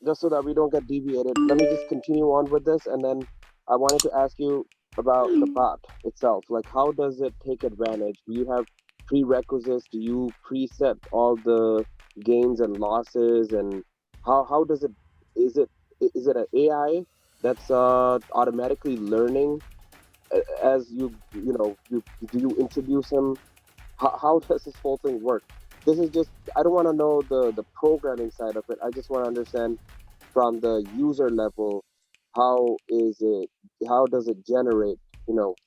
just so that we don't get deviated, let me just continue on with this, and then I wanted to ask you about the bot itself. Like, how does it take advantage? Do you have prerequisites? Do you preset all the gains and losses, and how does it? Is it is it an AI that's automatically learning as you do you introduce him? How does this whole thing work? This is just, I don't want to know the programming side of it. I just want to understand from the user level, how is it, how does it generate,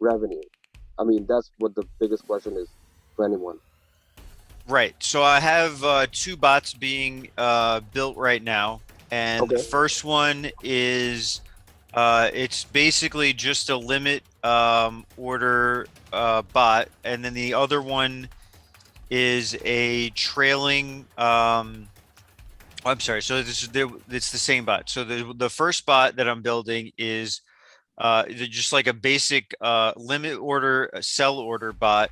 revenue? I mean, that's what the biggest question is for anyone. Right. So I have two bots being built right now, and the Okay. first one is it's basically just a limit order bot, and then the other one is a trailing. I'm sorry. So it's the same bot. So the first bot that I'm building is just like a basic limit order sell order bot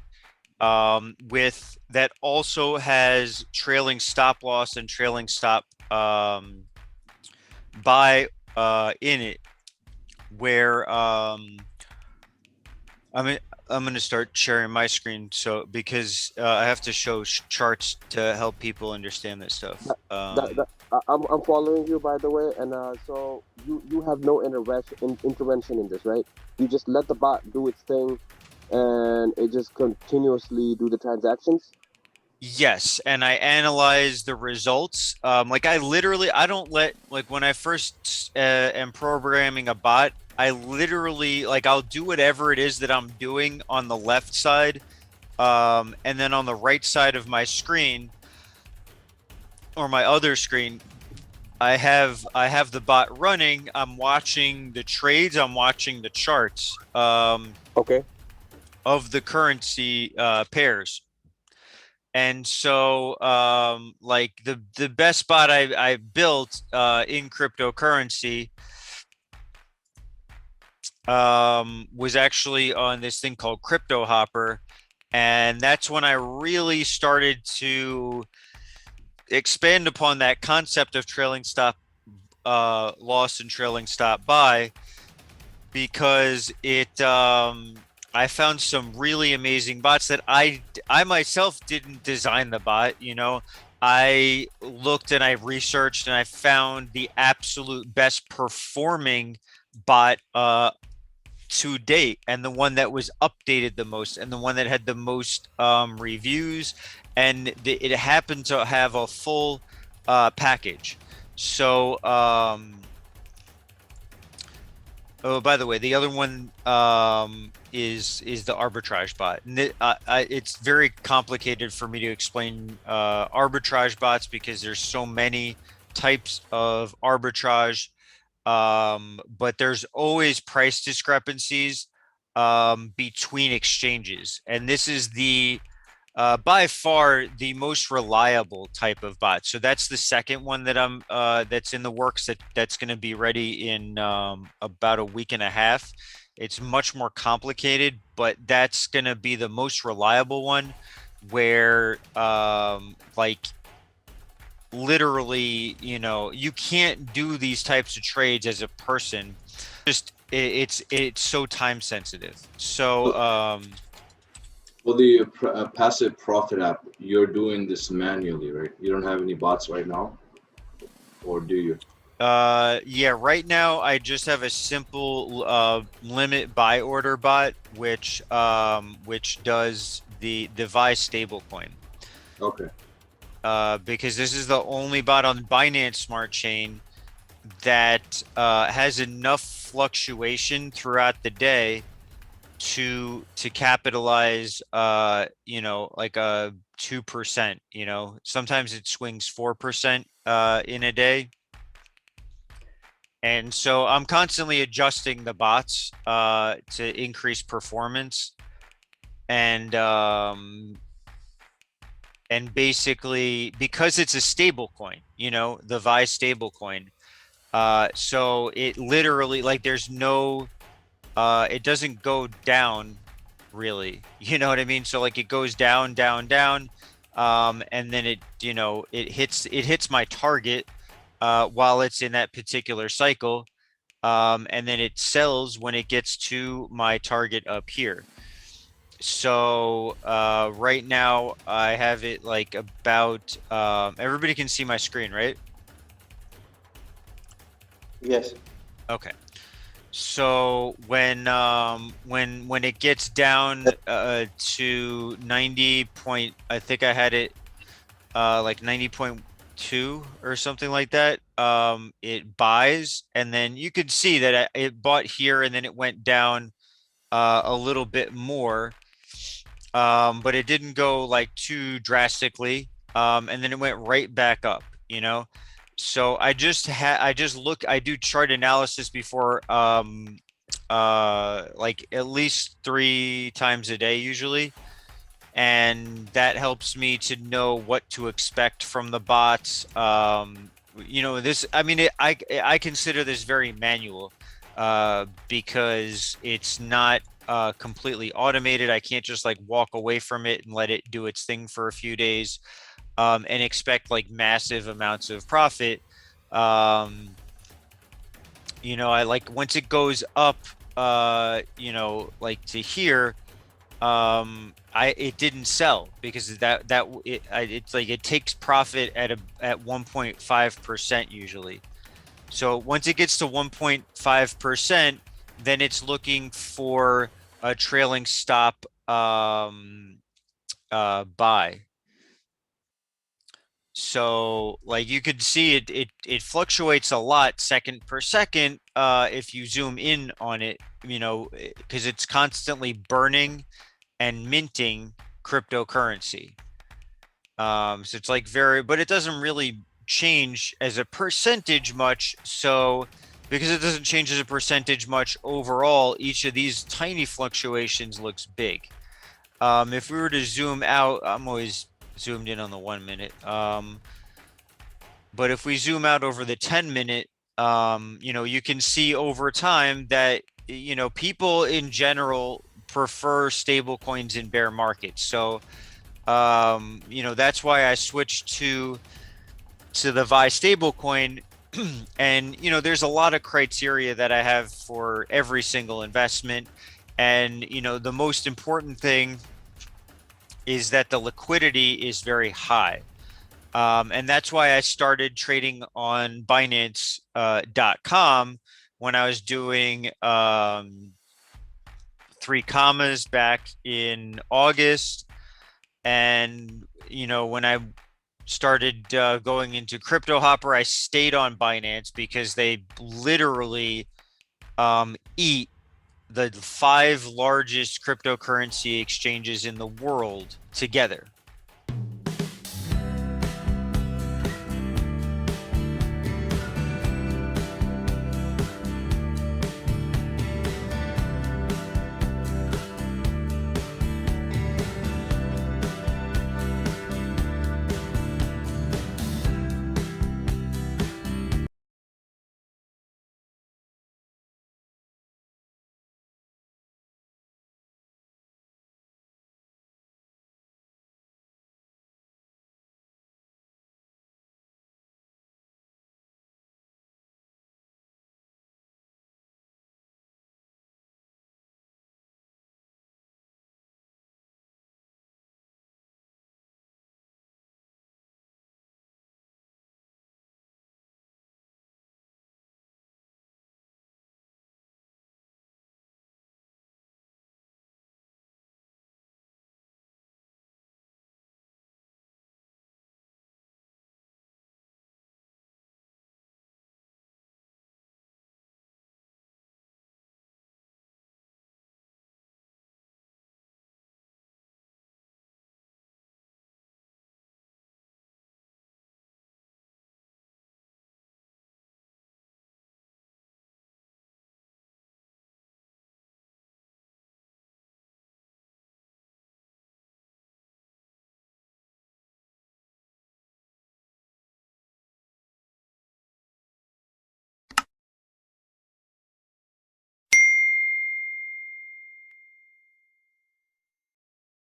with that also has trailing stop loss and trailing stop buy in it, where I mean, I'm going to start sharing my screen because I have to show charts to help people understand this stuff. That, I'm following you, by the way, and so you have no intervention in this, right? You just let the bot do its thing, and it just continuously do the transactions. Yes, and I analyze the results. Like I don't let like when I first am programming a bot, I literally like I'll do whatever it is that I'm doing on the left side, and then on the right side of my screen or my other screen, I have the bot running. I'm watching the trades. I'm watching the charts Okay. of the currency pairs. And so like the best bot I built in cryptocurrency was actually on this thing called Crypto Hopper, and that's when I really started to expand upon that concept of trailing stop loss and trailing stop buy, because it I found some really amazing bots that I myself didn't design the bot, you know. I looked and I researched and I found the absolute best performing bot to date, and the one that was updated the most, and the one that had the most reviews, and it happened to have a full package. So oh, by the way, the other one is the arbitrage bot. And it's very complicated for me to explain arbitrage bots because there's so many types of arbitrage, but there's always price discrepancies between exchanges, and this is the by far the most reliable type of bot. So that's the second one that I'm that's in the works, that's going to be ready in about a week and a half. It's much more complicated, but that's going to be the most reliable one, where like literally, you know, you can't do these types of trades as a person. Just it's so time sensitive. So So for the passive profit app, you're doing this manually, right? You don't have any bots right now, or do you? yeah, right now I just have a simple limit buy order bot, which does the Vi stablecoin. Okay. Because this is the only bot on Binance Smart Chain that has enough fluctuation throughout the day to capitalize you know, like a 2%, you know. Sometimes it swings 4% in a day. And so I'm constantly adjusting the bots to increase performance, and basically because it's a stable coin, you know, the Vi stable coin. So it literally, like, there's no it doesn't go down really. You know what I mean? So like it goes down, down, down, and then it, you know, it hits my target, while it's in that particular cycle. And then it sells when it gets to my target up here. So right now I have it like about everybody can see my screen, right? Yes. Okay. So when it gets down to 90 point, I think I had it like 90.2 or something like that. It buys, and then you could see that it bought here and then it went down a little bit more. But it didn't go like too drastically. And then it went right back up, you know. So I do chart analysis before like at least 3 times a day usually, and that helps me to know what to expect from the bots. This, I mean, I consider this very manual because it's not completely automated. I can't just like walk away from it and let it do its thing for a few days and expect like massive amounts of profit. Um, I like once it goes up, like to here, I it didn't sell because it's like it takes profit at 1.5% usually. So once it gets to 1.5%, then it's looking for a trailing stop buy. So like you could see it fluctuates a lot second per second if you zoom in on it, because it's constantly burning and minting cryptocurrency. So it's like but it doesn't really change as a percentage much. So because it doesn't change as a percentage much overall, each of these tiny fluctuations looks big. If we were to zoom out, I'm always zoomed in on the 1 minute. But if we zoom out over the 10 minute, you can see over time that, people in general prefer stable coins in bear markets. So, that's why I switched to the Vi stablecoin. And, there's a lot of criteria that I have for every single investment. And, the most important thing is that the liquidity is very high. And that's why I started trading on Binance.com when I was doing 3 commas back in August. And, when I started going into Crypto Hopper, I stayed on Binance because they literally eat the 5 largest cryptocurrency exchanges in the world together.